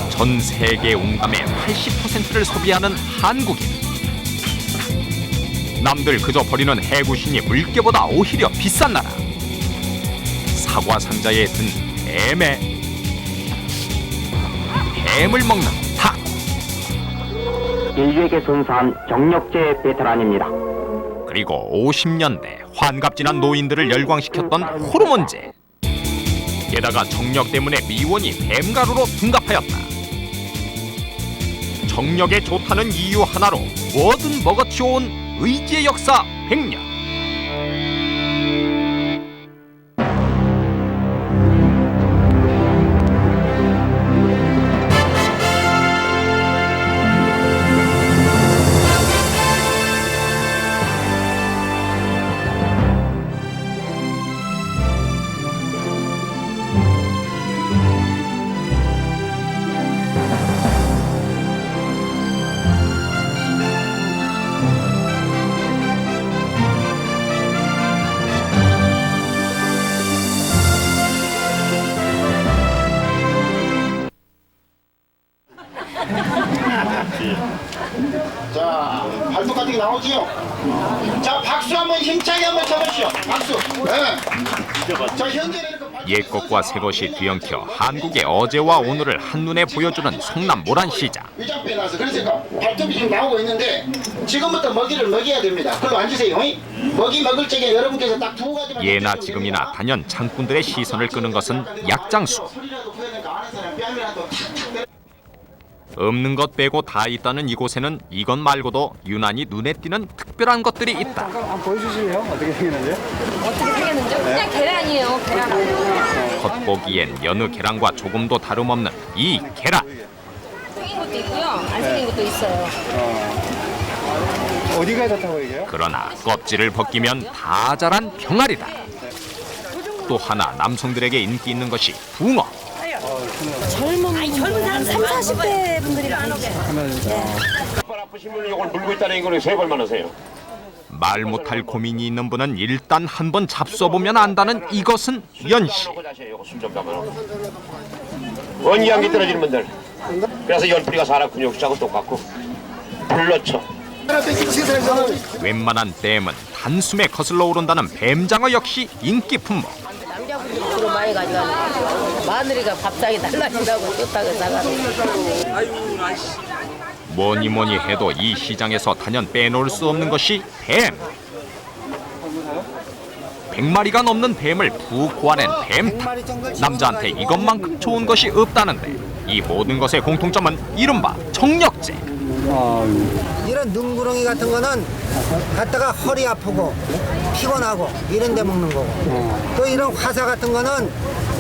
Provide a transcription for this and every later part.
전 세계 온감의 80%를 소비하는 한국인. 남들 그저 버리는 해구신이 물개보다 오히려 비싼 나라. 사과 상자에 든 뱀을 먹는 닭. 인류에게 순수한 정력제 베테랑입니다. 그리고 50년대 환갑지난 노인들을 열광시켰던 호르몬제. 게다가 정력 때문에 미원이 뱀가루로 둔갑하였다. 정력에 좋다는 이유 하나로 뭐든 먹어치워온 의지의 역사 100년. 자, 발톱 같은 게 나오지요? 자, 박수 한번 힘차게 한번 쳐보시오. 박수. 네. 자, 현재 옛 것과 새 것이 뒤엉켜 한국의 어제와 오늘을 한눈에 보여주는 성남 모란시장. 위장 빼놔서 그래서 발톱이 지금 나오고 있는데 지금부터 먹이를 먹여야 됩니다. 그걸로 앉으세요. 먹이 먹을 적에 여러분께서 딱 두 가지만. 예나 지금이나 단연 장꾼들의 시선을 끄는 것은 약장수. 없는 것 빼고 다 있다는 이곳에는 이것 말고도 유난히 눈에 띄는 특별한 것들이 있다. 잠깐 한번 보여주실래요? 어떻게 생겼는지? 어떻게 생겼는지? 그냥 계란이에요. 계란. 겉보기엔 여느 계란과 조금도 다름없는 이 계란. 생긴 것도 있고요. 안 생긴 것도 있어요. 어디가 좋다고 얘기해요? 그러나 껍질을 벗기면 다 자란 병아리다. 또 하나 남성들에게 인기 있는 것이 붕어. 젊은 사람 30, 40대 분들이 많이 계세요. 발 아프신 분이 이걸 물고 있다는 걸 세 벌만 하세요. 말 못할 고민이 있는 분은 일단 한번 잡숴보면 안다는 이것은 연시. 숨좀 가면 원기암기 떨어지는 분들. 그래서 열뿌리가 사람 근육하고 똑같고 불러쳐. 웬만한 뱀은 단숨에 거슬러 오른다는 뱀장어 역시 인기 품목. 남자분들이 주로 많이 가져가는 마늘이가 밥상이 달라진다고 좋다고 사가는. 뭐니 해도 이 시장에서 단연 빼놓을 수 없는 것이 뱀. 100마리가 넘는 뱀을 푹 고아낸 뱀탕. 남자한테 이것만큼 좋은 것이 없다는데 이 모든 것의 공통점은 이른바 정력제. 이런 눈구렁이 같은 거는 갖다가 허리 아프고 피곤하고 이런 데 먹는 거고 또 이런 화사 같은 거는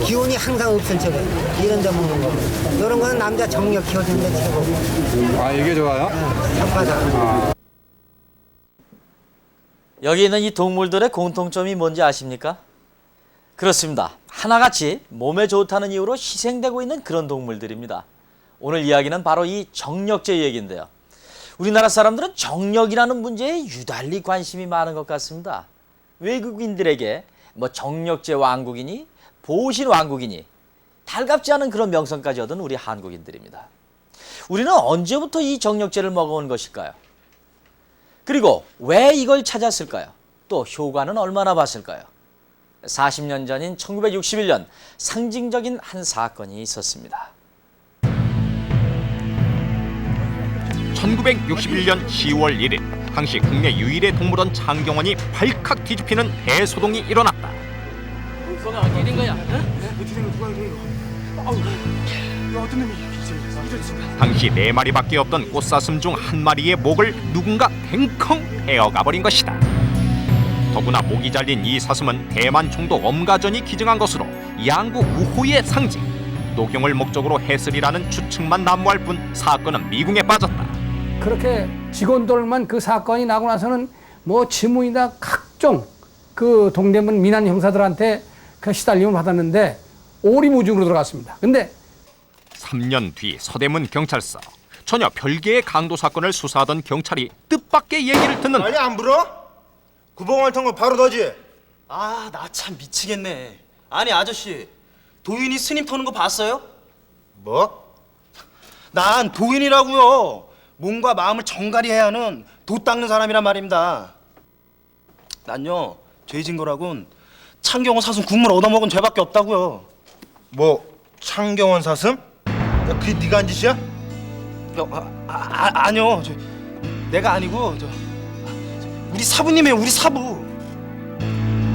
기운이 항상 없을 적에 이런 데 먹는 거고 이런 거는 남자 정력 키워주는 데 최고고. 아, 이게 좋아요? sap화사. 여기 있는 이 동물들의 공통점이 뭔지 아십니까? 그렇습니다. 하나같이 몸에 좋다는 이유로 희생되고 있는 그런 동물들입니다. 오늘 이야기는 바로 이 정력제 얘기인데요. 우리나라 사람들은 정력이라는 문제에 유달리 관심이 많은 것 같습니다. 외국인들에게 뭐 정력제 왕국이니 보신 왕국이니 달갑지 않은 그런 명성까지 얻은 우리 한국인들입니다. 우리는 언제부터 이 정력제를 먹어온 것일까요? 그리고 왜 이걸 찾았을까요? 또 효과는 얼마나 봤을까요? 40년 전인 1961년 상징적인 한 사건이 있었습니다. 1961년 10월 1일 당시 국내 유일의 동물원 창경원이 발칵 뒤집히는 대소동이 일어났다. 소가 어떻게 된 거야? 당시 4마리밖에 없던 꽃사슴 중 한 마리의 목을 누군가 腾空 베어가 버린 것이다. 더구나 목이 잘린 이 사슴은 대만 총독 엄가전이 기증한 것으로 양구 우호의 상징. 녹용을 목적으로 했으리라는 추측만 난무할 뿐 사건은 미궁에 빠졌다. 그렇게 직원들만 그 사건이 나고 나서는 뭐 지문이나 각종 그 동대문 민한 형사들한테 그 시달림을 받았는데 오리무중으로 들어갔습니다. 근데 3년 뒤 서대문 경찰서. 전혀 별개의 강도 사건을 수사하던 경찰이 뜻밖의 얘기를 듣는 아니 안 불어? 구멍을 턴 거 바로 너지? 아, 나 참 미치겠네. 아니 아저씨, 도윤이 스님 터는 거 봤어요? 뭐? 난 도윤이라고요. 몸과 마음을 정갈히 해야 하는 도 닦는 사람이란 말입니다. 난요, 죄진 거라곤 창경원 사슴 국물 얻어먹은 죄밖에 없다고요. 뭐 창경원 사슴? 야, 그게 네가 한 짓이야? 아니요. 내가 아니고 우리 사부님이에요. 우리 사부.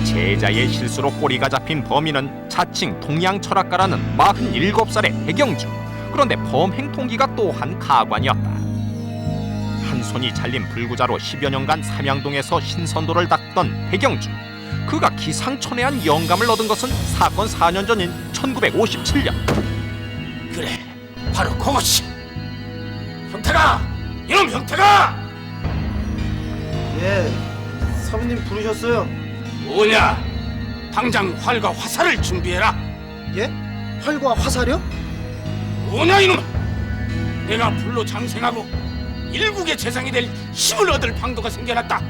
제자의 실수로 꼬리가 잡힌 범인은 자칭 동양 철학가라는 47살의 백영주. 그런데 범행 동기가 또한 가관이었다. 한 손이 잘린 불구자로 10여 년간 삼양동에서 신선도를 닦던 백영주. 그가 기상천외한 영감을 얻은 것은 사건 4년 전인 1957년. 그래, 바로 그것이. 형태가! 이놈 형태가! 예, 사부님 부르셨어요. 뭐냐? 당장 활과 화살을 준비해라. 예? 활과 화살이요? 뭐냐 이놈! 내가 불로 장생하고 일국의 재상이 될 힘을 얻을 방도가 생겨났다.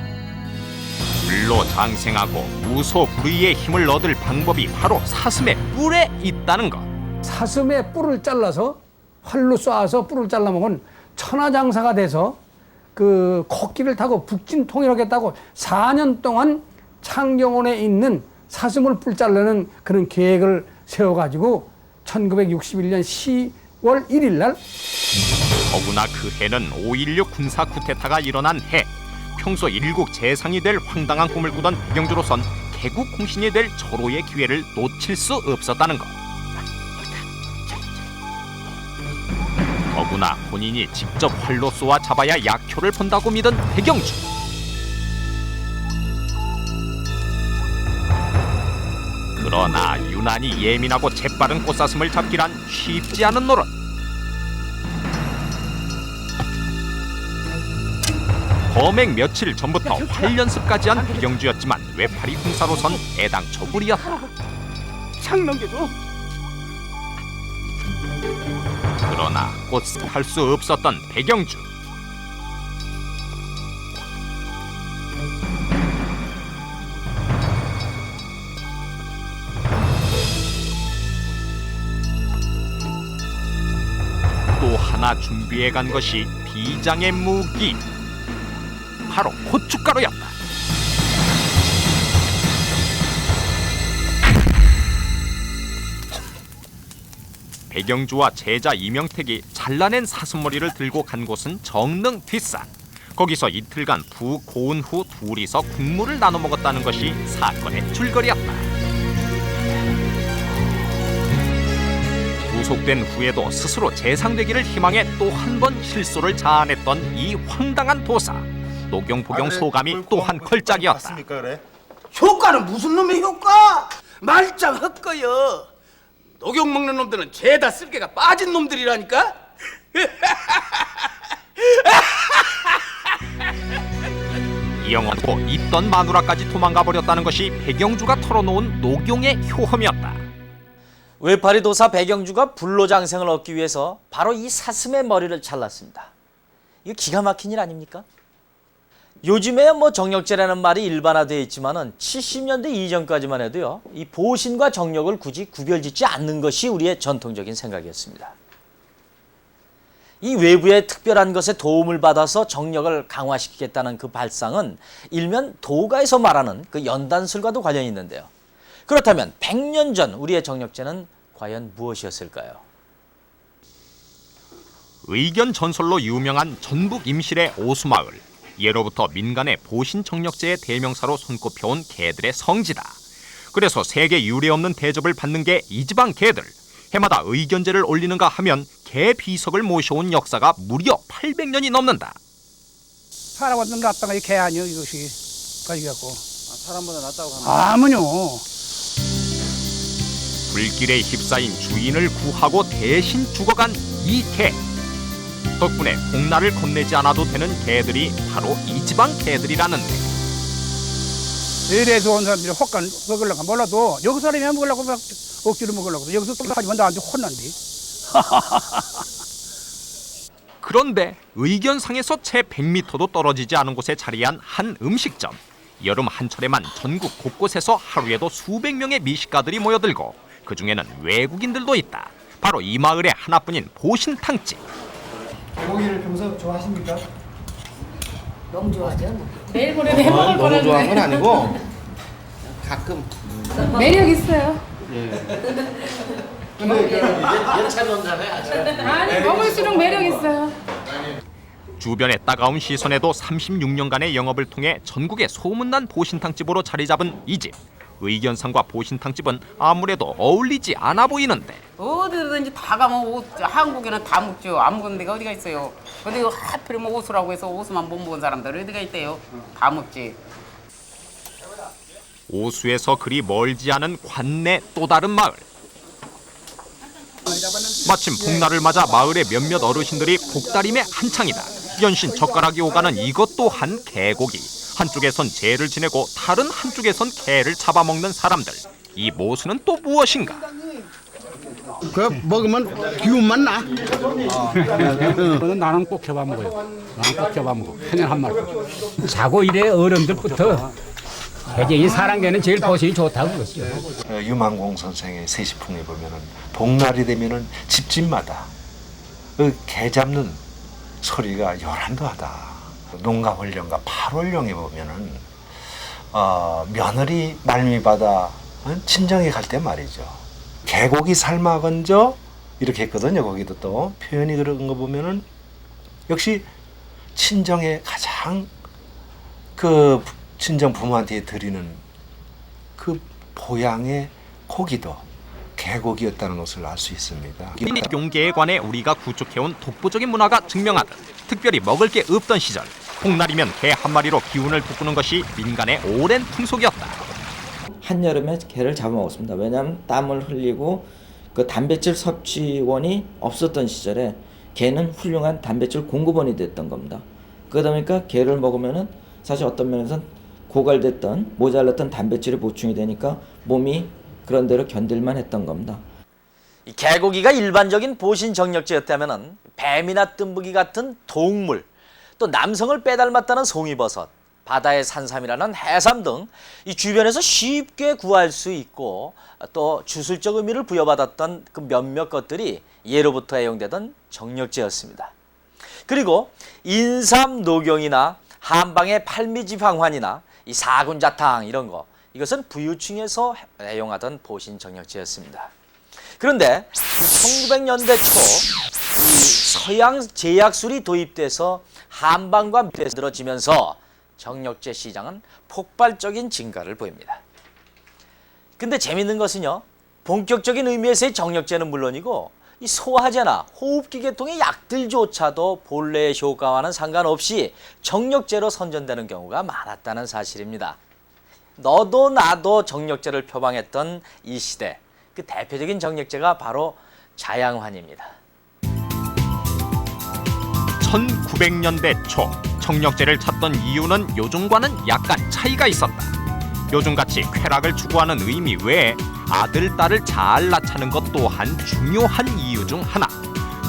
불로 장생하고 무소불위의 힘을 얻을 방법이 바로 사슴의 뿔에 있다는 것. 사슴의 뿔을 잘라서 활로 쏴서 뿔을 잘라먹은 천하장사가 돼서 그 코끼리를 타고 북진 통일하겠다고 4년 동안 창경원에 있는 사슴을 뿔 자르는 그런 계획을 세워가지고 1961년 10월 1일 날 더구나 그 해는 5.16 군사 쿠데타가 일어난 해. 평소 일국 재상이 될 황당한 꿈을 꾸던 백영주로선 개국 공신이 될 절호의 기회를 놓칠 수 없었다는 것. 더구나 본인이 직접 활로 쏘아 잡아야 약효를 본다고 믿은 백영주. 그러나 유난히 예민하고 재빠른 꽃사슴을 잡기란 쉽지 않은 노릇. 범행 며칠 전부터 활 연습까지 한 백영주였지만 외팔이 흥사로선 애당초불이었다. 창명계도 그러나 꽃을 할 수 없었던 백영주. 또 하나 준비해 간 것이 비장의 무기. 바로 고춧가루였다. 백영주와 제자 이명택이 잘라낸 사슴머리를 들고 간 곳은 정릉 뒷산. 거기서 이틀간 푹 고운 후 둘이서 국물을 나눠 먹었다는 것이 사건의 줄거리였다. 구속된 후에도 스스로 재상되기를 희망해 또 한 번 실소를 자아냈던 이 황당한 도사. 녹용복용 소감이 또한 걸작이었다. 그래? 효과는 무슨 놈의 효과? 말짱 헛거여. 녹용 먹는 놈들은 죄다 쓸개가 빠진 놈들이라니까. 이영원도 있던 마누라까지 도망가 버렸다는 것이 백영주가 털어놓은 녹용의 효험이었다. 외파리 도사 백영주가 불로장생을 얻기 위해서 바로 이 사슴의 머리를 잘랐습니다. 이거 기가 막힌 일 아닙니까? 요즘에 뭐 정력제라는 말이 일반화되어 있지만은 70년대 이전까지만 해도요, 이 보신과 정력을 굳이 구별짓지 않는 것이 우리의 전통적인 생각이었습니다. 이 외부의 특별한 것에 도움을 받아서 정력을 강화시키겠다는 그 발상은 일면 도가에서 말하는 그 연단술과도 관련이 있는데요. 그렇다면 100년 전 우리의 정력제는 과연 무엇이었을까요? 의견 전설로 유명한 전북 임실의 오수마을. 예로부터 민간의 보신 정력제의 대명사로 손꼽혀온 개들의 성지다. 그래서 세계 유례없는 대접을 받는 게 이 지방 개들. 해마다 의견제를 올리는가 하면 개 비석을 모셔온 역사가 무려 800년이 넘는다. 살아왔는 아빠가 개 아니요 이것이 가지고 사람보다 낫다고 합니다. 아무요. 불길에 휩싸인 주인을 구하고 대신 죽어간 이 개. 덕분에 복날을 건네지 않아도 되는 개들이 바로 이 지방 개들이라는데. 이래서 온 사람들이 혹간 먹으려고 몰라도 여기 사람이 먹으려고 막 억지로 먹으려고 여기서 또 하지만 나한테 혼난디. 그런데 의견상에서 채 100m도 떨어지지 않은 곳에 자리한 한 음식점. 여름 한철에만 전국 곳곳에서 하루에도 수백 명의 미식가들이 모여들고 그중에는 외국인들도 있다. 바로 이 마을의 하나뿐인 보신탕집. 고기를 평소 좋아하십니까? 너무 좋아하죠. 내일 모레 해먹을 거라는데. 너무 좋아한 건 아니고 가끔. 매력 있어요. 아니 먹을수록 매력 있어요. 주변의 따가운 시선에도 36년간의 영업을 통해 전국의 소문난 보신탕집으로 자리 잡은 이 집. 의견상과 보신탕집은 아무래도 어울리지 않아 보이는데. 어디든지 다 가면 한국에는 다 먹죠. 안 먹는 데가 어디가 있어요. 근데 하필이면 오수라고 해서 오수만 못 먹은 사람들 어디가 있대요. 다 먹지. 오수에서 그리 멀지 않은 관내 또 다른 마을. 마침 복날을 맞아 마을의 몇몇 어르신들이 복다림에 한창이다. 연신 젓가락이 오가는 이것 또한 개고기. 한쪽에선 재를 지내고 다른 한쪽에선 개를 잡아먹는 사람들. 이 모수는 또 무엇인가? 그 먹으면 기운만 나. 나는 꼭 잡아먹어요. 나는 꼭 잡아먹어. 그냥 한 마리. 자고 이래 어른들부터 개개인 사랑개는 제일 보신이 좋다고 그랬어요. 유만공 선생의 세시풍에 보면은 복날이 되면은 집집마다 그 개 잡는 소리가 요란도하다. 농가훈련과 8월령에 보면은 며느리 말미받아 친정에 갈 때 말이죠. 개고기 삶아 건져 이렇게 했거든요. 거기도 또 표현이 그런 거 보면은 역시 친정에 가장 그 친정 부모한테 드리는 그 보양의 고기도 개고기였다는 것을 알 수 있습니다. 용계에 관해 우리가 구축해온 독보적인 문화가 증명하듯 특별히 먹을 게 없던 시절 복날이면 개 한 마리로 기운을 돋구는 것이 민간의 오랜 풍속이었다. 한여름에 개를 잡아먹었습니다. 왜냐하면 땀을 흘리고 그 단백질 섭취원이 없었던 시절에 개는 훌륭한 단백질 공급원이 됐던 겁니다. 그러다 보니까 개를 먹으면은 사실 어떤 면에서는 고갈됐던 모자랐던 단백질이 보충이 되니까 몸이 그런 대로 견딜만 했던 겁니다. 이 개고기가 일반적인 보신 정력제였다면은 뱀이나 뜸부기 같은 동물, 또 남성을 빼닮았다는 송이버섯, 바다의 산삼이라는 해삼 등 이 주변에서 쉽게 구할 수 있고 또 주술적 의미를 부여받았던 그 몇몇 것들이 예로부터 애용되던 정력제였습니다. 그리고 인삼 녹용이나 한방의 팔미지방환이나 이 사군자탕 이런 거, 이것은 부유층에서 애용하던 보신 정력제였습니다. 그런데 1900년대 초 이 서양 제약술이 도입돼서 한방과 밀어지면서 정력제 시장은 폭발적인 증가를 보입니다. 근데 재밌는 것은요, 본격적인 의미에서의 정력제는 물론이고 이 소화제나 호흡기 계통의 약들조차도 본래의 효과와는 상관없이 정력제로 선전되는 경우가 많았다는 사실입니다. 너도 나도 정력제를 표방했던 이 시대, 그 대표적인 정력제가 바로 자양환입니다. 1900년대 초 정력제를 찾던 이유는 요즘과는 약간 차이가 있었다. 요즘같이 쾌락을 추구하는 의미 외에 아들, 딸을 잘 낳자는 것 또한 중요한 이유 중 하나.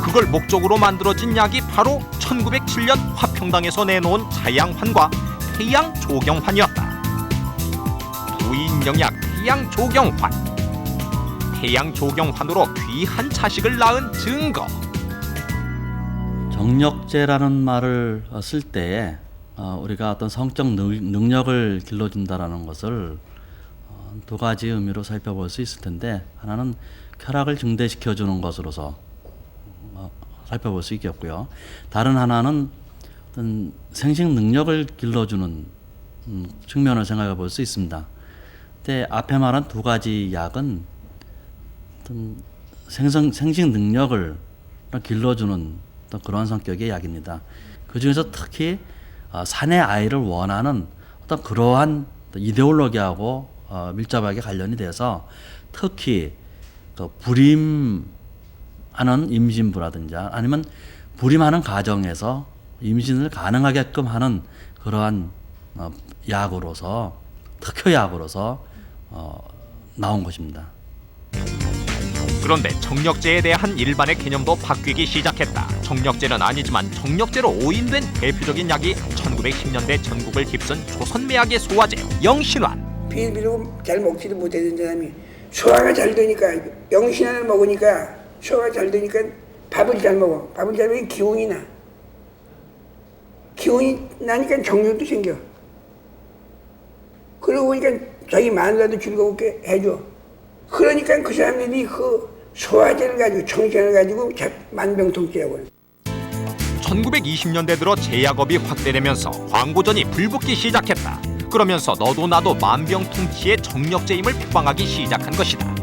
그걸 목적으로 만들어진 약이 바로 1907년 화평당에서 내놓은 자양환과 태양조경환이었다. 부인영약 태양조경환. 태양조경환으로 귀한 자식을 낳은 증거. 정력제라는 말을 쓸 때에 우리가 어떤 성적 능력을 길러준다라는 것을 두 가지 의미로 살펴볼 수 있을 텐데, 하나는 쾌락을 증대시켜주는 것으로서 살펴볼 수 있겠고요. 다른 하나는 어떤 생식 능력을 길러주는 측면을 생각해 볼 수 있습니다. 근데 앞에 말한 두 가지 약은 어떤 생식 능력을 길러주는 그런 성격의 약입니다. 그 중에서 특히 사내 아이를 원하는 어떤 그러한 또 이데올로기하고 밀접하게 관련이 돼서 특히 그 불임하는 임신부라든지 아니면 불임하는 가정에서 임신을 가능하게끔 하는 그러한 약으로서 특효약으로서 나온 것입니다. 그런데 정력제에 대한 일반의 개념도 바뀌기 시작했다. 정력제는 아니지만 정력제로 오인된 대표적인 약이 1910년대 전국을 휩쓴 조선매약의 소화제 영신환. 비비로 잘 먹지도 못했던 사람이 소화가 잘 되니까 영신환을 먹으니까 소화가 잘 되니까 밥을 잘 먹어. 밥을 잘 먹으면 기운이 나. 기운이 나니까 정력도 생겨. 그러고 보니까 자기 마누라도 즐겁게 해줘. 그러니까 그 사람들이 그 소화제를 가지고 정신을 가지고 만병통치라고 해요. 1920년대 들어 제약업이 확대되면서 광고전이 불붙기 시작했다. 그러면서 너도 나도 만병통치의 정력제임을 표방하기 시작한 것이다.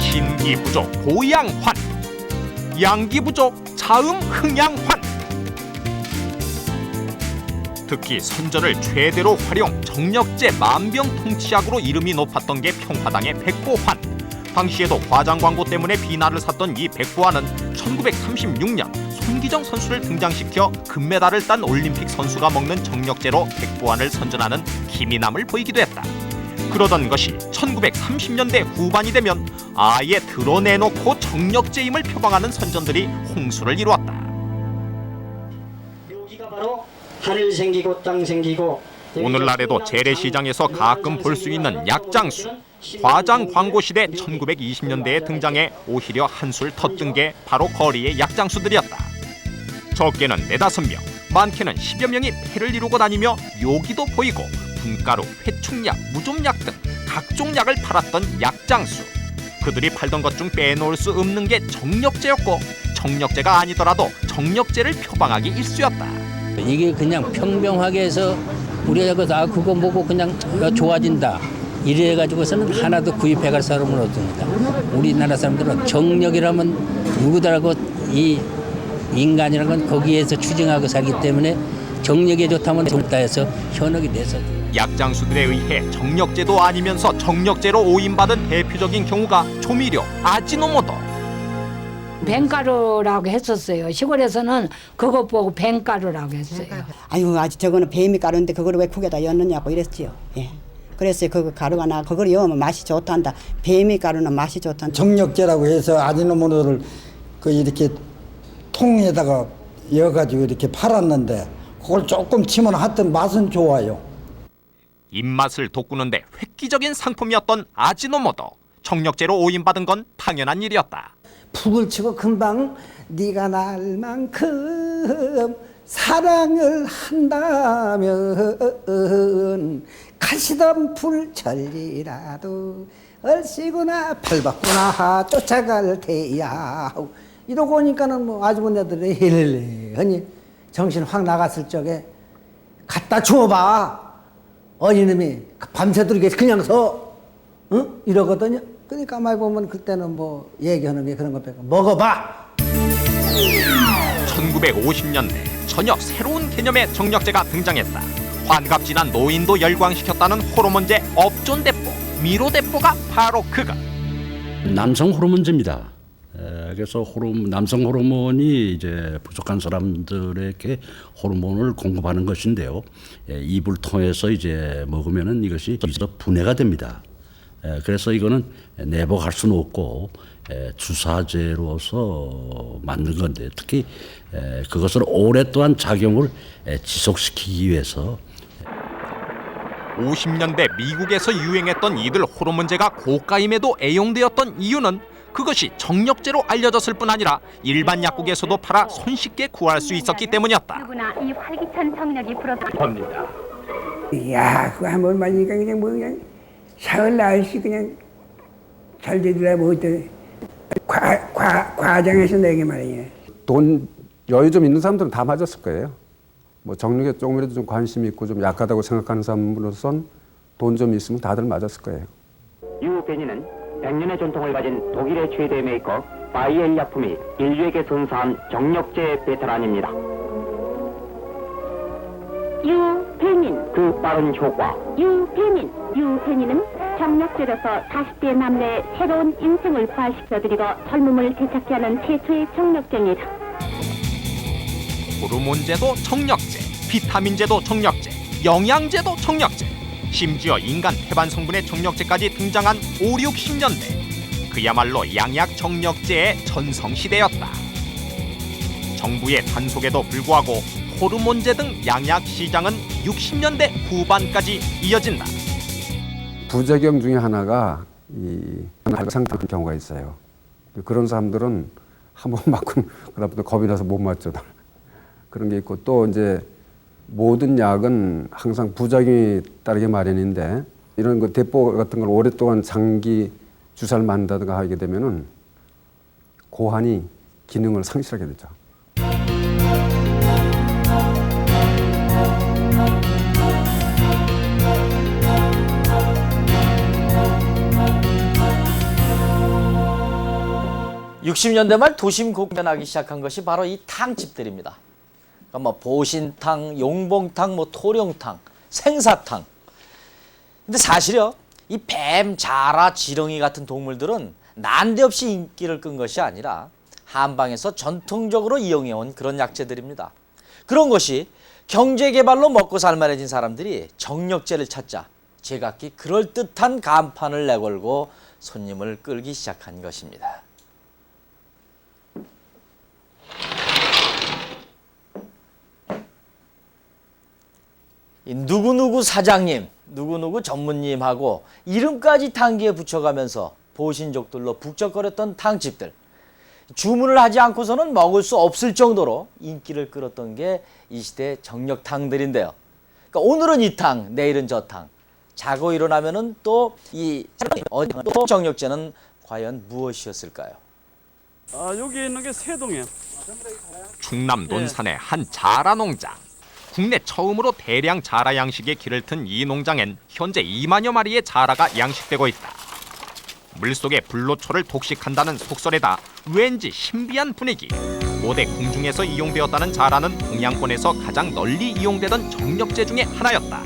신기부족 보양환, 양기부족 자음 흥양환. 특히 선전을 최대로 활용 정력제 만병통치약으로 이름이 높았던 게 평화당의 백보환. 당시에도 과장 광고 때문에 비난을 샀던 이 백보환은 1936년 손기정 선수를 등장시켜 금메달을 딴 올림픽 선수가 먹는 정력제로 백보환을 선전하는 기미남을 보이기도 했다. 그러던 것이 1930년대 후반이 되면 아예 드러내놓고 정력제임을 표방하는 선전들이 홍수를 이루었다. 여기가 바로 하늘 생기고 땅 생기고 오늘날에도 재래시장에서 가끔 볼 수 있는 약장수. 과장 광고 시대 1920년대에 등장해 오히려 한술 터뜬 게 바로 거리의 약장수들이었다. 적게는 4-5명, 많게는 10여 명이 패를 이루고 다니며 요기도 보이고 분가루, 회충약, 무좀약 등 각종 약을 팔았던 약장수. 그들이 팔던 것 중 빼놓을 수 없는 게 정력제였고 정력제가 아니더라도 정력제를 표방하기 일쑤였다. 이게 그냥 평병하게 해서 우리가 그거 보고 그냥 좋아진다 이래가지고서는 하나도 구입해갈 사람은 없습니다. 우리나라 사람들은 정력이라면 누구더라고 이 인간이라는 건 거기에서 추정하고 살기 때문에 정력에 좋다면 좋다 해서 현혹이 돼서 약장수들에 의해 정력제도 아니면서 정력제로 오인받은 대표적인 경우가 조미료 아지노모토. 뱀가루라고 했었어요. 시골에서는 그것 보고 뱀가루라고 했어요. 아유, 아직 저거는 뱀이 가루인데 그걸 왜 국에다 였느냐고 이랬지요. 예. 그랬어요. 그 가루가 나 그걸 여면 맛이 좋단다. 뱀이 가루는 맛이 좋단다. 정력제라고 해서 아지노모토를 그 이렇게 통에다가 여가지고 이렇게 팔았는데 그걸 조금 치면 하여튼 맛은 좋아요. 입맛을 돋구는데 획기적인 상품이었던 아지노모토. 정력제로 오인받은 건 당연한 일이었다. 푹을 치고 금방 네가 날 만큼 사랑을 한다면 가시던 불철이라도 얼씨구나 팔받구나 쫓아갈 테야. 이러고 오니까는 뭐 아주머니들이 힐리하니 정신 확 나갔을 적에 갖다 주워봐. 어린놈이 밤새도록 그냥 서 응? 이러거든요. 그러니까 많이 보면 그때는 뭐 얘기하는 게 그런 거 빼고 먹어봐. 1950년대 전혀 새로운 개념의 정력제가 등장했다. 환갑지난 노인도 열광시켰다는 호르몬제 업존대포, 미로대포가 바로 그것. 남성 호르몬제입니다. 그래서 남성 호르몬이 이제 부족한 사람들에게 호르몬을 공급하는 것인데요. 입을 통해서 이제 먹으면은 이것이 분해가 됩니다. 그래서 이거는 내복할 수는 없고 주사제로서 만든 건데 특히 그것을 오랫동안 작용을 지속시키기 위해서 50년대 미국에서 유행했던 이들 호르몬제가 고가임에도 애용되었던 이유는 그것이 정력제로 알려졌을 뿐 아니라 일반 약국에서도 팔아 손쉽게 구할 수 있었기 때문이었다. 누구나 이 활기찬 정력이 불어갑니다. 이야, 그거 한번 맞으니까 그냥 뭐 그냥 사흘 날씨 그냥 잘 되더라 뭐 어때. 과장해서 내게 말이야. 돈 여유 좀 있는 사람들은 다 맞았을 거예요. 뭐 정력에 조금이라도 좀 관심이 있고 좀 약하다고 생각하는 사람으로선 돈 좀 있으면 다들 맞았을 거예요. 유베니는 100년의 전통을 가진 독일의 최대 메이커 바이엘 약품이 인류에게 선사한 정력제 베테랑입니다. 유 유배민. 그 빠른 효과. 유배민. 유배민은 정력제로서 40대 남녀의 새로운 인생을 부활시켜드리고 젊음을 되찾게 하는 최초의 정력제입니다. 호르몬제도 정력제, 비타민제도 정력제, 영양제도 정력제, 심지어 인간 태반 성분의 정력제까지 등장한 5, 60년대. 그야말로 양약 정력제의 전성시대였다. 정부의 단속에도 불구하고 호르몬제 등 양약 시장은 60년대 후반까지 이어진다. 부작용 중에 하나가 이 상태인 경우가 있어요. 그런 사람들은 한 번 맞고는 그다음부터 겁이 나서 못 맞죠. 그런 게 있고 또 이제 모든 약은 항상 부작용이 따르게 마련인데 이런 그 대포 같은 걸 오랫동안 장기 주사를 맞는다든가 하게 되면은 고환이 기능을 상실하게 되죠. (60년대) 말 도심 공변하기 시작한 것이 바로 이 탕집들입니다. 그러니까 뭐 보신탕, 용봉탕, 뭐 토룡탕, 생사탕. 근데 사실요, 이 뱀, 자라, 지렁이 같은 동물들은 난데없이 인기를 끈 것이 아니라 한방에서 전통적으로 이용해온 그런 약재들입니다. 그런 것이 경제개발로 먹고 살만해진 사람들이 정력제를 찾자 제각기 그럴듯한 간판을 내걸고 손님을 끌기 시작한 것입니다. 이 누구누구 사장님, 누구누구 전무님하고 이름까지 탕기에 붙여가면서 보신족들로 북적거렸던 탕집들. 주문을 하지 않고서는 먹을 수 없을 정도로 인기를 끌었던 게 이 시대 정력탕들인데요. 그러니까 오늘은 이 탕, 내일은 저 탕. 자고 일어나면은 또 이 정력제는 과연 무엇이었을까요? 여기 있는 게 세동이에요. 충남 논산의 한 자라 농장. 국내 처음으로 대량 자라 양식의 길을 튼 이 농장엔 현재 2만여 마리의 자라가 양식되고 있다. 물속의 불로초를 독식한다는 속설에다 왠지 신비한 분위기. 고대 궁중에서 이용되었다는 자라는 동양권에서 가장 널리 이용되던 정력제 중에 하나였다.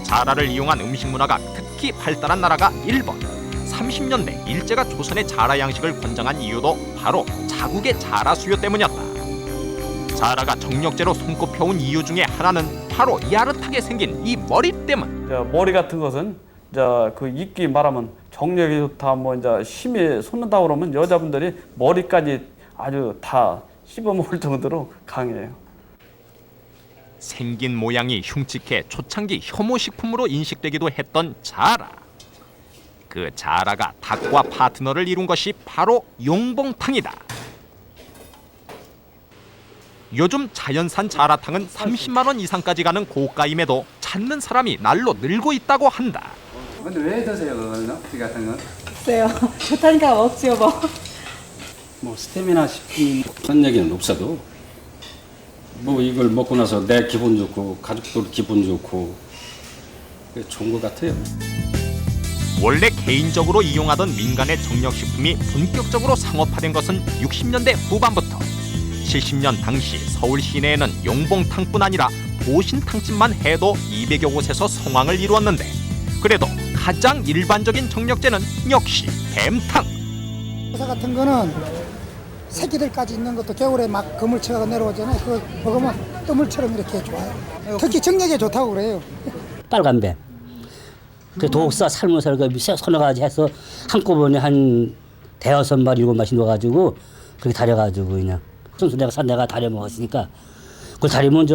자라를 이용한 음식 문화가 특히 발달한 나라가 일본. 30년대 일제가 조선의 자라 양식을 권장한 이유도 바로 자국의 자라 수요 때문이었다. 자라가 정력제로 손꼽혀온 이유 중에 하나는 바로 야릇하게 생긴 이 머리 때문. 머리 같은 것은 그 이끼 말하면 정력이 좋다, 뭐 이제 힘이 솟는다 그러면 여자분들이 머리까지 아주 다 씹어먹을 정도로 강해요. 생긴 모양이 흉측해 초창기 혐오식품으로 인식되기도 했던 자라. 그 자라가 닭과 파트너를 이룬 것이 바로 용봉탕이다. 요즘 자연산 자라탕은 30만 원 이상까지 가는 고가임에도 찾는 사람이 날로 늘고 있다고 한다. 근데 왜 드세요, 그거는? 이 같은 건? 글쎄요. 좋다니까 먹지요, 뭐. 뭐 스태미나 식품 그런 얘기는 없어도 뭐 이걸 먹고 나서 내 기분 좋고 가족들 기분 좋고 좋은 것 같아요. 원래 개인적으로 이용하던 민간의 정력식품이 본격적으로 상업화된 것은 60년대 후반부터. 70년 당시 서울 시내에는 용봉탕뿐 아니라 보신탕집만 해도 200여 곳에서 성황을 이루었는데, 그래도 가장 일반적인 정력제는 역시 뱀탕. 회사 같은 거는 새끼들까지 있는 것도 겨울에 막 그물쳐가 내려오잖아요. 그거 먹으면 뜨물처럼 이렇게 좋아요. 특히 정력에 좋다고 그래요. 빨간 뱀. 그 독사 삶은살 그 서너 가지 해서 한꺼번에 한 대여섯 마리 일곱 마리 넣어가지고 그렇게 다려가지고 그냥 순수 내가 다려 먹었으니까 그걸 다리면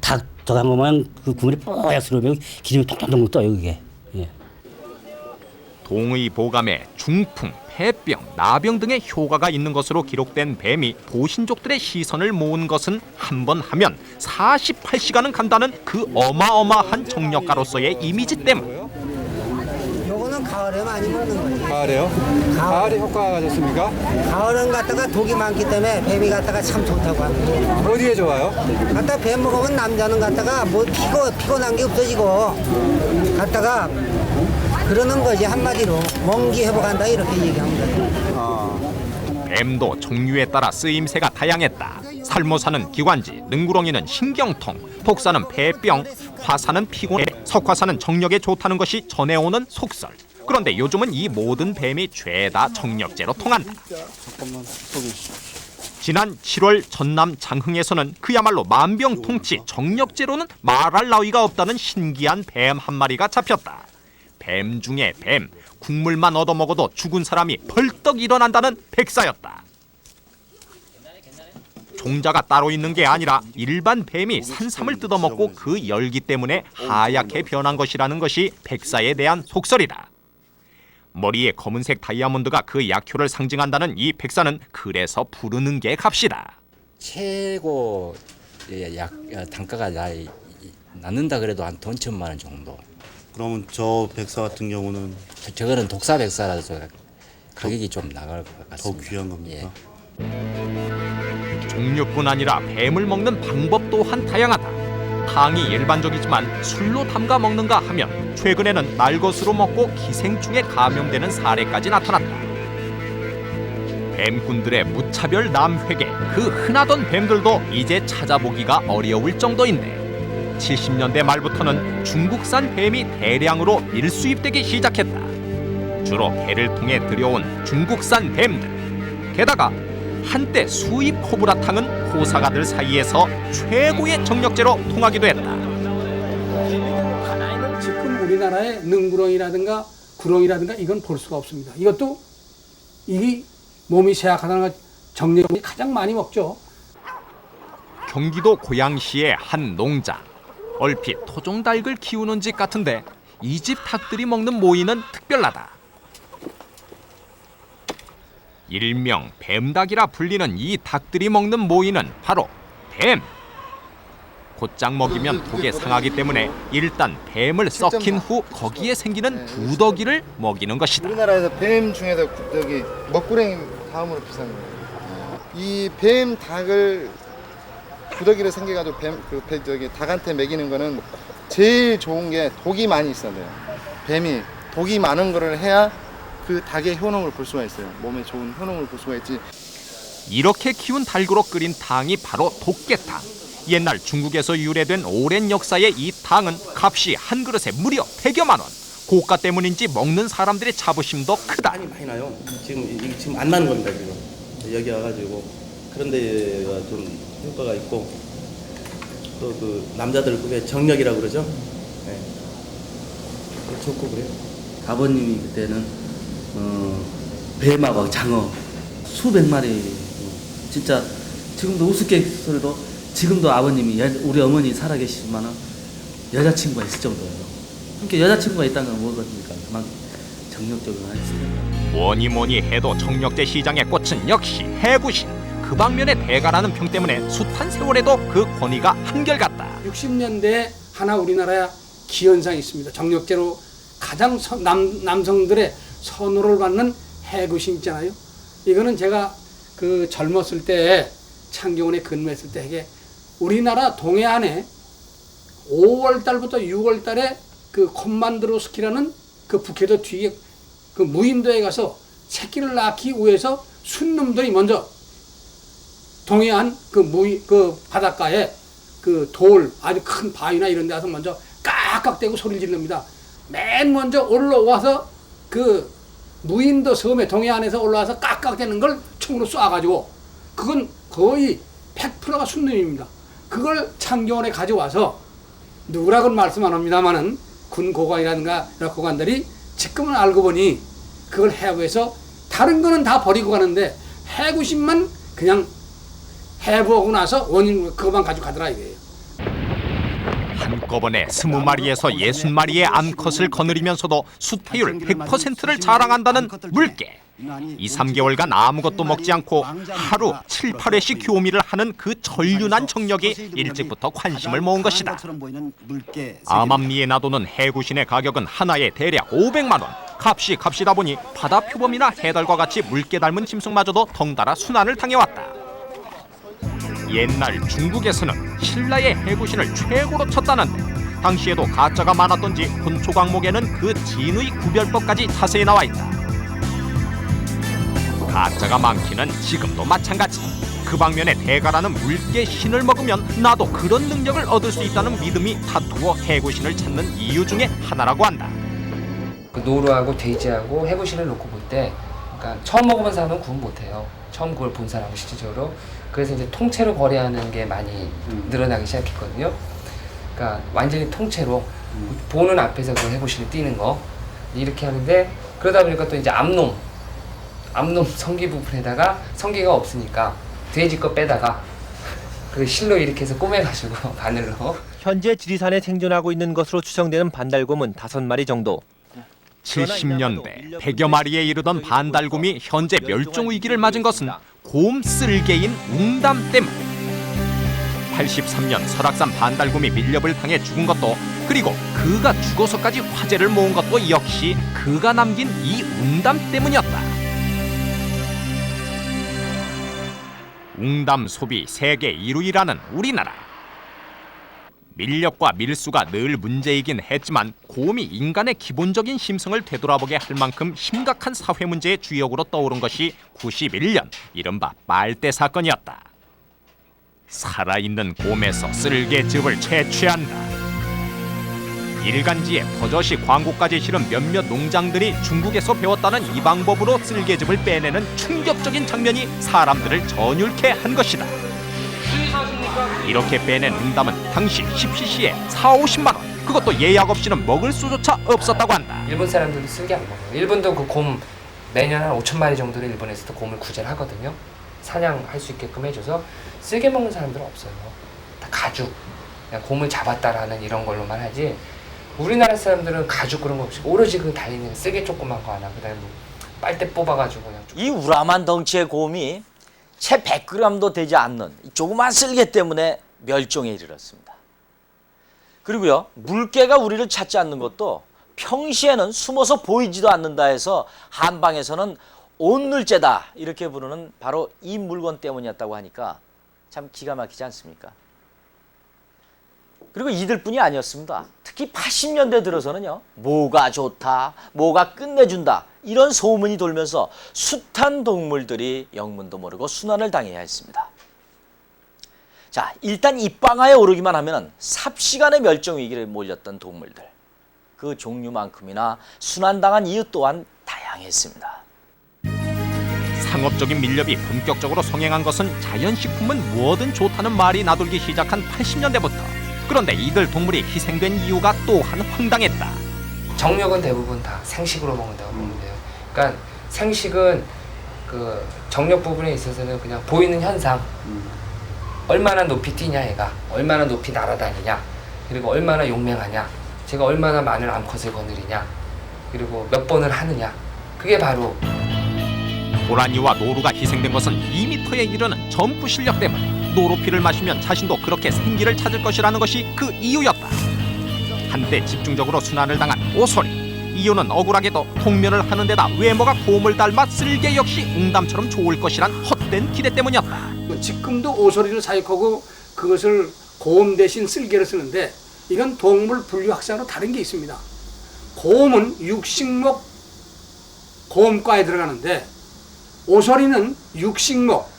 닭 저한 거만 그 국물이 뽀얗스러우면 기름이 통통통 떠요 그게. 예. 동의보감에 중풍, 폐병, 나병 등의 효과가 있는 것으로 기록된 뱀이 보신족들의 시선을 모은 것은 한 번 하면 48시간은 간다는 그 어마어마한 정력가로서의 이미지 때문. 요거는 가을에 많이 먹는 거예요. 가을에요? 가을에 효과가 좋습니까? 가을은 갖다가 독이 많기 때문에 뱀이 갖다가 참 좋다고 합니다. 어디에 좋아요? 갖다 뱀 먹으면 남자는 갖다가 뭐 피곤한 게 없어지고 갖다가 그러는 거지. 한마디로 원기 회복한다 이렇게 얘기합니다. 뱀도 종류에 따라 쓰임새가 다양했다. 살모사는 기관지, 능구렁이는 신경통, 독사는 폐병, 화사는 피곤해, 석화사는 정력에 좋다는 것이 전해오는 속설. 그런데 요즘은 이 모든 뱀이 죄다 정력제로 통한다. 지난 7월 전남 장흥에서는 그야말로 만병통치 정력제로는 말할 나위가 없다는 신기한 뱀 한 마리가 잡혔다. 뱀 중에 뱀, 국물만 얻어먹어도 죽은 사람이 벌떡 일어난다는 백사였다. 종자가 따로 있는 게 아니라 일반 뱀이 산삼을 뜯어먹고 그 열기 때문에 하얗게 변한 것이라는 것이 백사에 대한 속설이다. 머리에 검은색 다이아몬드가 그 약효를 상징한다는 이 백사는 그래서 부르는 게 값이다. 최고 단가가 낳는다 그래도 한 돈 1,000만 원 정도. 그러면 저 백사 같은 경우는 저거는 독사 백사라서 가격이 좀 나갈 것 같습니다. 더 귀한 겁니까? 예. 종류뿐 아니라 뱀을 먹는 방법 또한 다양하다. 탕이 일반적이지만 술로 담가 먹는가 하면 최근에는 날것으로 먹고 기생충에 감염되는 사례까지 나타났다. 뱀꾼들의 무차별 남회계, 그 흔하던 뱀들도 이제 찾아보기가 어려울 정도인데 70년대 말부터는 중국산 뱀이 대량으로 밀수입되기 시작했다. 주로 개를 통해 들여온 중국산 뱀들. 게다가 한때 수입 코브라탕은 호사가들 사이에서 최고의 정력제로 통하기도 했다. 지금 우리나라의 능구렁이라든가 구렁이라든가 이건 볼 수가 없습니다. 이것도 이 몸이 쇠약하다는 것 정력이 가장 많이 먹죠. 경기도 고양시의 한 농장. 얼핏 토종닭을 키우는 집 같은데 이 집 닭들이 먹는 모이는 특별하다. 일명 뱀닭이라 불리는 이 닭들이 먹는 모이는 바로 뱀. 곧장 먹이면 독에 상하기 때문에 일단 뱀을 썩힌 후 거기에 생기는 부더기를 먹이는 것이다. 우리나라에서 뱀 중에서 저기 먹구렁이 다음으로 비싼 거예요. 이 뱀 닭을 부더기를 생겨가지고 저기 닭한테 먹이는 거는 제일 좋은 게 독이 많이 있어야 돼요. 뱀이 독이 많은 거를 해야 그 닭의 효능을 볼 수가 있어요. 몸에 좋은 효능을 볼 수가 있지. 이렇게 키운 닭으로 끓인 탕이 바로 독개탕. 옛날 중국에서 유래된 오랜 역사의 이 탕은 값이 한 그릇에 무려 100여만 원. 고가 때문인지 먹는 사람들의 자부심도 크다. 많이 나요. 지금 안 나는 겁니다. 지금 여기 와가지고 그런데 좀 효과가 있고 또 그 남자들 꿈에 정력이라고 그러죠. 네. 좋고 그래요. 아버님이 그때는 뱀하고 장어 수백 마리 진짜 지금도 우스갯소리로 지금도 아버님이 우리 어머니 살아계시지만 여자친구가 있을 정도예요. 그러니까 여자친구가 있다는 건 뭐겠습니까? 그만 정력적으로 하시죠. 뭐니 해도 정력제 시장의 꽃은 역시 해구신. 그 방면의 대가라는 평 때문에 숱한 세월에도 그 권위가 한결같다. 60년대에 하나 우리나라에 기현상이 있습니다. 정력제로 가장 남성들의 선호를 받는 해구신 있잖아요. 이거는 제가 그 젊었을 때 창경원에 근무했을 때 이게 우리나라 동해안에 5월 달부터 6월 달에 그 콤만드로스키라는 그 북해도 뒤에 그 무인도에 가서 새끼를 낳기 위해서 순놈들이 먼저 동해안 그 바닷가에 그 돌 아주 큰 바위나 이런 데 가서 먼저 깍깍대고 소리를 지릅니다. 맨 먼저 올라와서 그 무인도 섬에 동해안에서 올라와서 깍깍대는 걸 총으로 쏴가지고 그건 거의 100%가 순놈입니다. 그걸 창경원에 가져와서 누구라고는 말씀 안 합니다만은 군 고관이라든가 이런 고관들이 지금은 알고 보니 그걸 해부해서 다른 거는 다 버리고 가는데 해구심만 그냥 해부하고 나서 원인 그것만 가지고 가더라 이거예요. 한꺼번에 20마리에서 60마리의 암컷을 거느리면서도 수태율 100%를 자랑한다는 물개. 2-3개월간 아무것도 먹지 않고 하루 7-8회씩 교미를 하는 그 전륜한 정력이 일찍부터 관심을 모은 것이다. 암암리에 놔두는 해구신의 가격은 하나에 대략 500만 원. 값이다 보니 바다 표범이나 해달과 같이 물개 닮은 짐승마저도 덩달아 순환을 당해왔다. 옛날 중국에서는 신라의 해구신을 최고로 쳤다는데 당시에도 가짜가 많았던지 혼초 광목에는 그 진의 구별법까지 자세히 나와 있다. 가짜가 많기는 지금도 마찬가지. 그 방면에 대가라는 물개 신을 먹으면 나도 그런 능력을 얻을 수 있다는 믿음이 다투어 해구신을 찾는 이유 중에 하나라고 한다. 그 노루하고 돼지하고 해구신을 놓고 볼 때, 그러니까 처음 먹어본 사람은 구분 못해요. 처음 그걸 본 사람은 실질적으로. 그래서 이제 통째로 거래하는 게 많이 늘어나기 시작했거든요. 그러니까 완전히 통째로 보는 앞에서 그 해구신을 띄는 거 이렇게 하는데, 그러다 보니까 또 이제 암놈 성기 부분에다가 성기가 없으니까 돼지 거 빼다가 그 실로 이렇게 해서 꼬매가지고 바늘로. 현재 지리산에 생존하고 있는 것으로 추정되는 반달곰은 5마리 정도. 70년대 100여 마리에 이르던 반달곰이 현재 멸종 위기를 맞은 것은 곰 쓸개인 웅담 때문. 83년 설악산 반달곰이 밀렵을 당해 죽은 것도, 그리고 그가 죽어서까지 화제를 모은 것도 역시 그가 남긴 이 웅담 때문이었다. 웅담 소비 세계 1위라는 우리나라. 밀렵과 밀수가 늘 문제이긴 했지만 곰이 인간의 기본적인 심성을 되돌아보게 할 만큼 심각한 사회 문제의 주역으로 떠오른 것이 91년 이른바 빨대 사건이었다. 살아있는 곰에서 쓸개즙을 채취한다. 일간지에 버젓이 광고까지 실은 몇몇 농장들이 중국에서 배웠다는 이 방법으로 쓸개즙을 빼내는 충격적인 장면이 사람들을 전율케 한 것이다. 이렇게 빼낸 웅담은 당시 10cc에 40~50만 원, 그것도 예약 없이는 먹을 수조차 없었다고 한다. 일본 사람들도 쓸개 안 먹어요. 일본도 그 곰 매년 한 5,000마리 정도를 일본에서도 곰을 구제를 하거든요. 사냥할 수 있게끔 해줘서 쓸개 먹는 사람들은 없어요. 다 가죽, 그냥 곰을 잡았다라는 이런 걸로만 하지. 우리나라 사람들은 가죽 그런 거 없이 오로지 그 달리는 쓸개 조그만 거 하나, 그다음에 뭐 빨대 뽑아가지고 그냥. 이 우람한 덩치의 곰이 채 100g도 되지 않는 이 조그만 쓸개 때문에 멸종에 이르렀습니다. 그리고요, 물개가 우리를 찾지 않는 것도 평시에는 숨어서 보이지도 않는다 해서 한방에서는 온눌째다 이렇게 부르는 바로 이 물건 때문이었다고 하니까 참 기가 막히지 않습니까? 그리고 이들뿐이 아니었습니다. 특히 80년대 들어서는요, 뭐가 좋다, 뭐가 끝내준다 이런 소문이 돌면서 숱한 동물들이 영문도 모르고 순환을 당해야 했습니다. 자, 일단 입방아에 오르기만 하면 삽시간에 멸종 위기를 몰렸던 동물들, 그 종류만큼이나 순환당한 이유 또한 다양했습니다. 상업적인 밀렵이 본격적으로 성행한 것은 자연식품은 뭐든 좋다는 말이 나돌기 시작한 80년대부터. 그런데 이들 동물이 희생된 이유가 또한 황당했다. 정력은 대부분 다 생식으로 먹는다고 보면 돼요. 그러니까 생식은 그 정력 부분에 있어서는 그냥 보이는 현상, 얼마나 높이 뛰냐 얘가, 얼마나 높이 날아다니냐, 그리고 얼마나 용맹하냐, 제가 얼마나 많은 암컷을 거느리냐, 그리고 몇 번을 하느냐, 그게 바로. 호랑이와 노루가 희생된 것은 2m에 이르는 점프 실력 때문. 노루피를 마시면 자신도 그렇게 생기를 찾을 것이라는 것이 그 이유였다. 한때 집중적으로 순환을 당한 오소리. 이유는 억울하게도 통면을 하는 데다 외모가 곰을 닮아 쓸개 역시 웅담처럼 좋을 것이란 헛된 기대 때문이었다. 지금도 오소리를 사육하고 그것을 곰 대신 쓸개를 쓰는데, 이건 동물 분류 학상으로 다른 게 있습니다. 곰은 육식목 곰과에 들어가는데 오소리는 육식목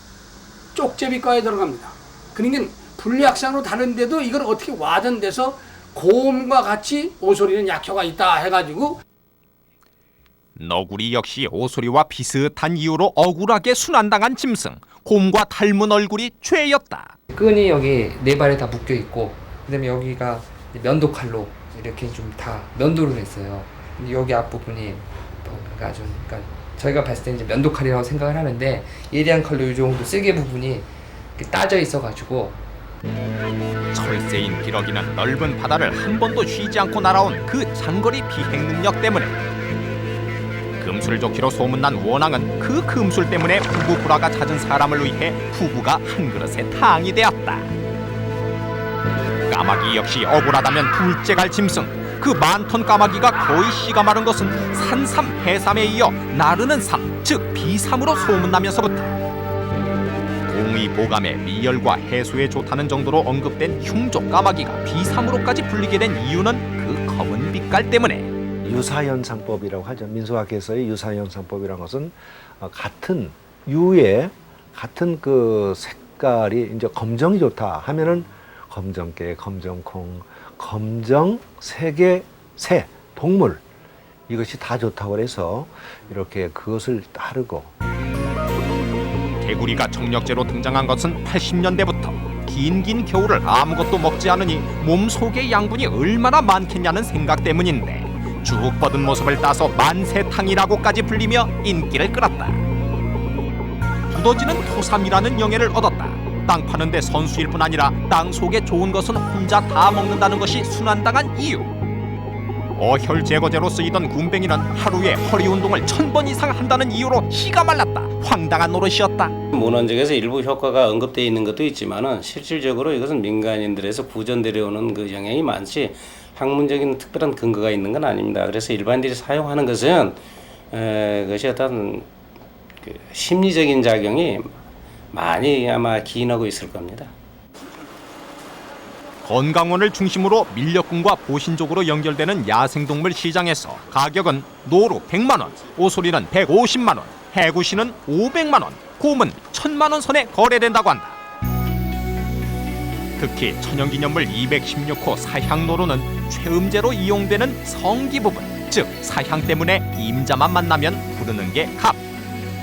쪽제비과에 들어갑니다. 그러니까 분류학상으로 다른데도 이걸 어떻게 와전돼서 곰과 같이 오소리는 약효가 있다 해가지고. 너구리 역시 오소리와 비슷한 이유로 억울하게 순환당한 짐승. 곰과 닮은 얼굴이 죄였다. 끈이 여기 네 발에 다 묶여 있고, 그다음에 여기가 면도칼로 이렇게 좀 다 면도를 했어요. 여기 앞부분이 아주, 그러니까 저희가 봤을 때 이제 면도칼이라고 생각을 하는데, 예리한 칼로 이 정도 쓸개 부분이 따져 있어가지고. 철새인 기러기는 넓은 바다를 한 번도 쉬지 않고 날아온 그 장거리 비행 능력 때문에, 금술 좋기로 소문난 원앙은 그 금술 때문에 부부 불화가 잦은 사람을 위해 부부가 한 그릇에 탕이 되었다. 까마귀 역시 억울하다면 둘째갈 짐승. 그 많던 까마귀가 거의 씨가 마른 것은 산삼, 해삼에 이어 나르는 삼, 즉 비삼으로 소문나면서부터 동의보감에 미열과 해소에 좋다는 정도로 언급된 흉조 까마귀가 비삼으로까지 불리게 된 이유는 그 검은 빛깔 때문에. 유사현상법이라고 하죠. 민俗학에서의 유사현상법이라는 것은 같은 유의 같은 그 색 색깔이 이제 검정이 좋다 하면은 검정깨, 검정콩, 검정색의 새, 동물 이것이 다 좋다고 해서 이렇게 그것을 따르고. 개구리가 정력제로 등장한 것은 80년대부터 긴 겨울을 아무것도 먹지 않으니 몸속의 양분이 얼마나 많겠냐는 생각 때문인데 쭉 뻗은 모습을 따서 만세탕이라고까지 불리며 인기를 끌었다. 두더지는 토삼이라는 영예를 얻었다. 땅 파는데 선수일 뿐 아니라 땅 속에 좋은 것은 혼자 다 먹는다는 것이 순환당한 이유. 어혈 제거제로 쓰이던 군뱅이는 하루에 허리 운동을 1000번 이상 한다는 이유로 희가 말랐다. 황당한 노릇이었다. 문헌적에서 일부 효과가 언급되어 있는 것도 있지만은 실질적으로 이것은 민간인들에서 구전되려오는 그 영향이 많지 학문적인 특별한 근거가 있는 건 아닙니다. 그래서 일반인들이 사용하는 것은 그것이 어떤 그 심리적인 작용이 많이 아마 기인하고 있을 겁니다. 건강원을 중심으로 밀렵군과 보신족으로 연결되는 야생동물 시장에서 가격은 노루 100만 원, 오소리는 150만 원, 해구시는 500만 원, 곰은 1000만 원 선에 거래된다고 한다. 특히 천연기념물 216호 사향노루는 최음제로 이용되는 성기 부분, 즉 사향 때문에 임자만 만나면 부르는 게 갑.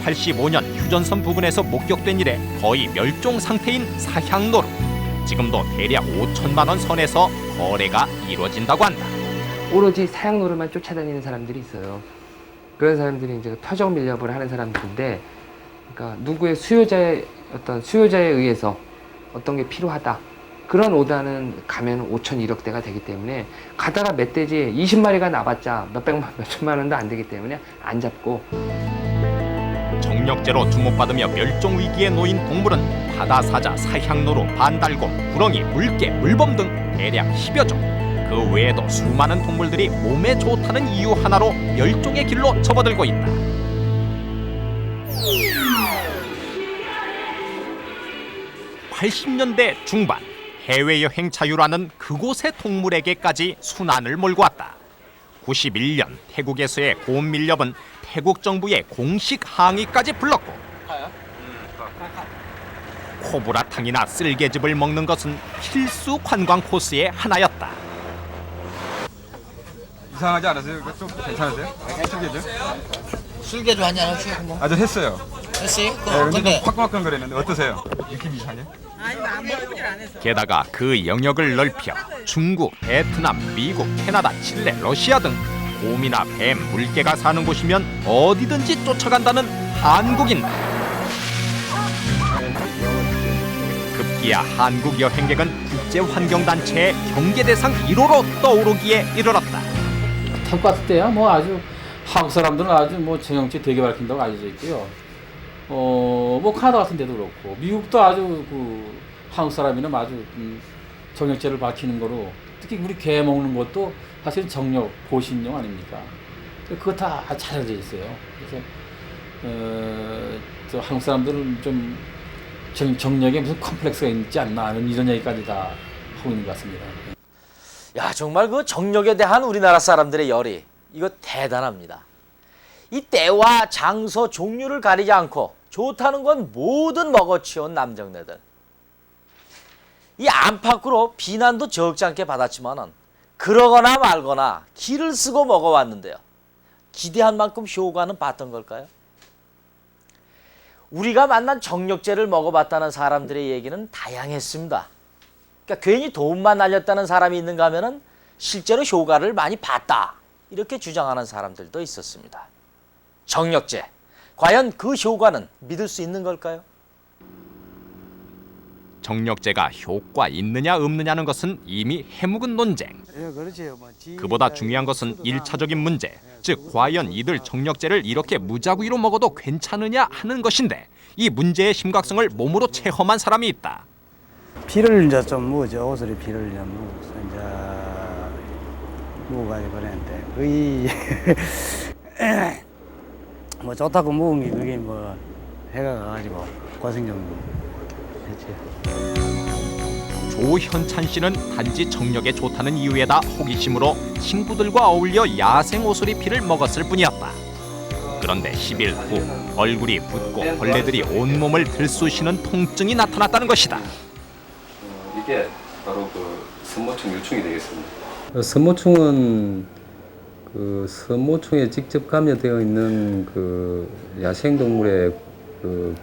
85년 휴전선 부근에서 목격된 이래 거의 멸종 상태인 사향노루. 지금도 대략 5천만 원 선에서 거래가 이루어진다고 한다. 오로지 사향노루만 쫓아다니는 사람들이 있어요. 그런 사람들이 이제 표적 밀렵을 하는 사람들인데, 그러니까 누구의 수요자에 의해서 어떤 게 필요하다. 그런 오다는 가면 5천 1억 대가 되기 때문에 가다가 멧돼지 20마리가 나봤자 몇천만 원도 안 되기 때문에 안 잡고. 정력제로 주목받으며 멸종 위기에 놓인 동물은 바다사자, 사향노루, 반달곰, 구렁이, 물개, 물범 등 대략 10여 종. 그 외에도 수많은 동물들이 몸에 좋다는 이유 하나로 멸종의 길로 접어들고 있다. (80년대) 중반 해외여행 자유라는 그곳의 동물에게까지 순환을 몰고 왔다. 91년 태국에서의 곰 밀렵은 태국 정부의 공식 항의까지 불렀고, 코브라탕이나 쓸개즙을 먹는 것은 필수 관광 코스의 하나였다. 이상하지 않으세요? 좀 괜찮으세요? 쓸개즙? 술개도 한잔 하시고 뭐. 아주 했어요. 했어요? 근데 근데 좀 화끈화끈거렸는데 어떠세요? 느낌 이상해? 게다가 그 영역을 넓혀 중국, 베트남, 미국, 캐나다, 칠레, 러시아 등 곰이나 뱀, 물개가 사는 곳이면 어디든지 쫓아간다는 한국인들. 급기야 한국 여행객은 국제환경단체의 경계대상 1호로 떠오르기에 이르렀다. 태국 갔을 때야 뭐 아주 한국 사람들은 아주 뭐 정형제 되게 밝힌다고 알려져 있고요. 뭐 카나다 같은 데도 그렇고 미국도 아주 그 한국 사람이는 아주 정력제를 밝히는 거로, 특히 우리 개 먹는 것도 사실 정력 보신용 아닙니까? 그거 다 잘 알려져 있어요. 그래서 저 한국 사람들은 좀 정력에 무슨 컴플렉스가 있지 않나 하는 이런 얘기까지 다 하고 있는 것 같습니다. 야, 정말 그 정력에 대한 우리나라 사람들의 열이 이거 대단합니다. 이 때와 장소, 종류를 가리지 않고 좋다는 건 뭐든 먹어치운 남정네들. 이 안팎으로 비난도 적지 않게 받았지만은 그러거나 말거나 기를 쓰고 먹어왔는데요. 기대한 만큼 효과는 봤던 걸까요? 우리가 만난 정력제를 먹어봤다는 사람들의 얘기는 다양했습니다. 그러니까 괜히 돈만 날렸다는 사람이 있는가 하면은 실제로 효과를 많이 봤다, 이렇게 주장하는 사람들도 있었습니다. 정력제, 과연 그 효과는 믿을 수 있는 걸까요? 정력제가 효과 있느냐 없느냐는 것은 이미 해묵은 논쟁. 그보다 중요한 것은 1차적인 문제, 즉 과연 이들 정력제를 이렇게 무작위로 먹어도 괜찮으냐 하는 것인데, 이 문제의 심각성을 몸으로 체험한 사람이 있다. 피를 이제 좀 모으죠. 옷을 피를 좀 모아가지고 그랬는데 거의 뭐 좋다고 모은 게 그게 뭐 해가 가가지고 고생 좀 했지. 조현찬 씨는 단지 정력에 좋다는 이유에다 호기심으로 친구들과 어울려 야생 오소리 피를 먹었을 뿐이었다. 그런데 10일 후 얼굴이 붓고 벌레들이 온몸을 들쑤시는 통증이 나타났다는 것이다. 이게 바로 그 선모충 유충이 되겠습니다. 선모충은 그 선모충에 직접 감염되어 있는 그 야생동물의 그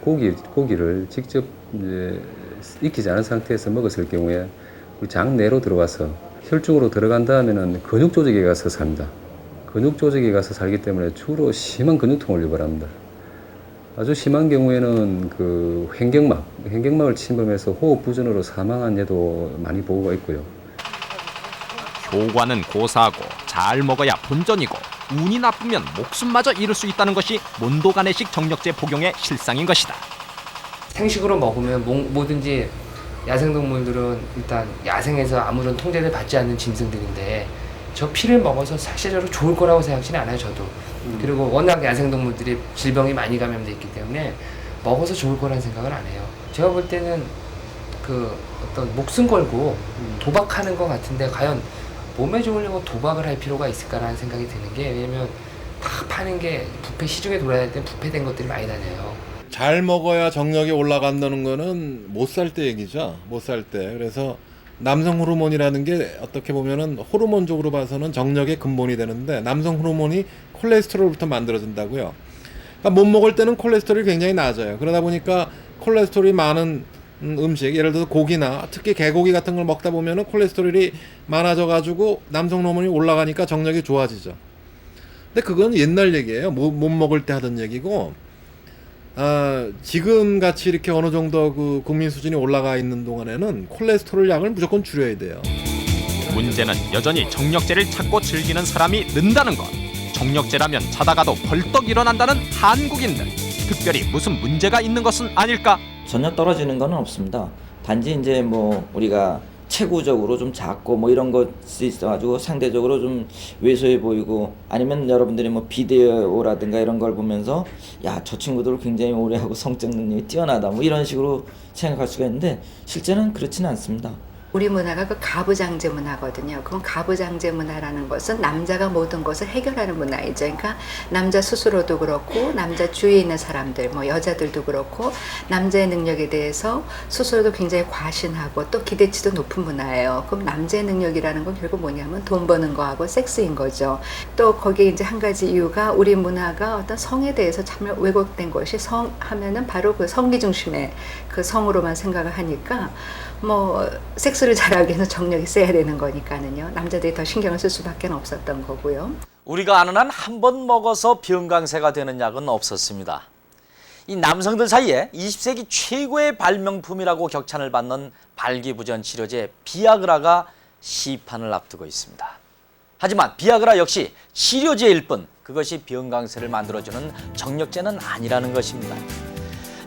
고기를 직접 이제 익히지 않은 상태에서 먹었을 경우에 우리 장 내로 들어와서 혈중으로 들어간 다음에는 근육 조직에 가서 삽니다. 근육 조직에 가서 살기 때문에 주로 심한 근육통을 유발합니다. 아주 심한 경우에는 그 횡격막을 침범해서 호흡 부전으로 사망한 예도 많이 보고가 있고요. 효과는 고사하고 잘 먹어야 본전이고 운이 나쁘면 목숨마저 잃을 수 있다는 것이 몬도가네식 정력제 복용의 실상인 것이다. 생식으로 먹으면 뭐든지 야생동물들은 일단 야생에서 아무런 통제를 받지 않는 짐승들인데 저 피를 먹어서 사실적으로 좋을 거라고 생각지는 않아요, 저도. 그리고 워낙 야생동물들이 질병이 많이 감염돼 있기 때문에 먹어서 좋을 거라는 생각을 안 해요. 제가 볼 때는 그 어떤 목숨 걸고 도박하는 것 같은데 과연 몸에 좋으려고 도박을 할 필요가 있을까라는 생각이 드는 게, 왜냐면 다 파는 게 부패 시중에 돌아다닐 때 부패된 것들이 많이 다녀요. 잘 먹어야 정력이 올라간다는 거는 못 살 때 얘기죠. 못 살 때. 그래서 남성 호르몬이라는 게 어떻게 보면은 호르몬적으로 봐서는 정력의 근본이 되는데, 남성 호르몬이 콜레스테롤부터 만들어진다고요. 그러니까 못 먹을 때는 콜레스테롤이 굉장히 낮아요. 그러다 보니까 콜레스테롤이 많은 음식, 예를 들어서 고기나 특히 개고기 같은 걸 먹다 보면은 콜레스테롤이 많아져 가지고 남성 호르몬이 올라가니까 정력이 좋아지죠. 근데 그건 옛날 얘기예요. 못 먹을 때 하던 얘기고, 지금 같이 이렇게 어느 정도 그 국민 수준이 올라가 있는 동안에는 콜레스테롤 양을 무조건 줄여야 돼요. 문제는 여전히 정력제를 찾고 즐기는 사람이 는다는 것. 정력제라면 자다가도 벌떡 일어난다는 한국인들. 특별히 무슨 문제가 있는 것은 아닐까? 전혀 떨어지는 건 없습니다. 단지 이제 뭐 우리가 체구적으로 좀 작고 뭐 이런 것이 있어가지고 상대적으로 좀 왜소해 보이고, 아니면 여러분들이 뭐 비디오라든가 이런 걸 보면서 야, 저 친구들 굉장히 오래 하고 성적 능력이 뛰어나다 뭐 이런 식으로 생각할 수가 있는데, 실제는 그렇지는 않습니다. 우리 문화가 그 가부장제 문화거든요. 그럼 가부장제 문화라는 것은 남자가 모든 것을 해결하는 문화이죠. 그러니까 남자 스스로도 그렇고 남자 주위에 있는 사람들, 뭐 여자들도 그렇고 남자의 능력에 대해서 스스로도 굉장히 과신하고 또 기대치도 높은 문화예요. 그럼 남자의 능력이라는 건 결국 뭐냐면 돈 버는 거하고 섹스인 거죠. 또 거기에 이제 한 가지 이유가 우리 문화가 어떤 성에 대해서 참 왜곡된 것이, 성 하면은 바로 그 성기 중심의 그 성으로만 생각을 하니까 뭐 섹스를 잘하기 위해서 정력이 세야 되는 거니까는요. 남자들이 더 신경을 쓸 수밖에 없었던 거고요. 우리가 아는 한 한 번 먹어서 병강세가 되는 약은 없었습니다. 이 남성들 사이에 20세기 최고의 발명품이라고 격찬을 받는 발기부전 치료제 비아그라가 시판을 앞두고 있습니다. 하지만 비아그라 역시 치료제일 뿐 그것이 병강세를 만들어주는 정력제는 아니라는 것입니다.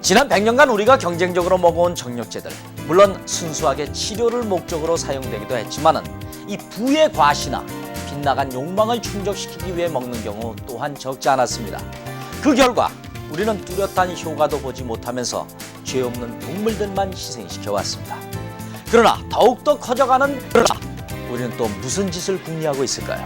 지난 100년간 우리가 경쟁적으로 먹어온 정력제들, 물론 순수하게 치료를 목적으로 사용되기도 했지만은 이 부의 과시나 빗나간 욕망을 충족시키기 위해 먹는 경우 또한 적지 않았습니다. 그 결과 우리는 뚜렷한 효과도 보지 못하면서 죄 없는 동물들만 희생시켜 왔습니다. 그러나 더욱더 커져가는 우리는 또 무슨 짓을 궁리하고 있을까요?